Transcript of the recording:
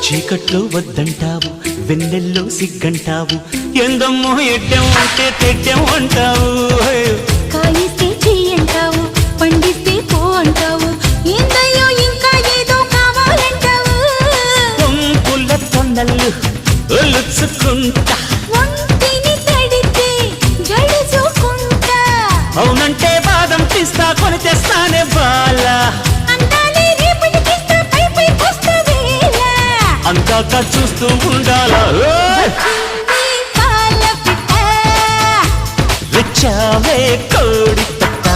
చీకట్లో వద్దంటావు, వెన్నెల్లో సిగ్గంటావు, ఎందమ్మో ఎడ్డెం అంటే తెడ్డెం అంటావు. కాయిస్తే చెయ్యంటావు, పండిస్తే పో అంటావు, ఏందయ్యో ఇంకా ఏదో కావాలంటావు. పొంపుల తొన్నలు ఒలుచుకుంటా, ఒంటిని తడితే గడుచుకుంటా, అవునంటే బాదం పిస్తా కొని తెస్తానే బాలా, అందాలే రేపటికిస్తా పై పై కొస్తా వేళ, అందాక చూస్తూ ఉండాలా. ఈ పాల పిట్ట వచ్చావే కోడి పెట్ట.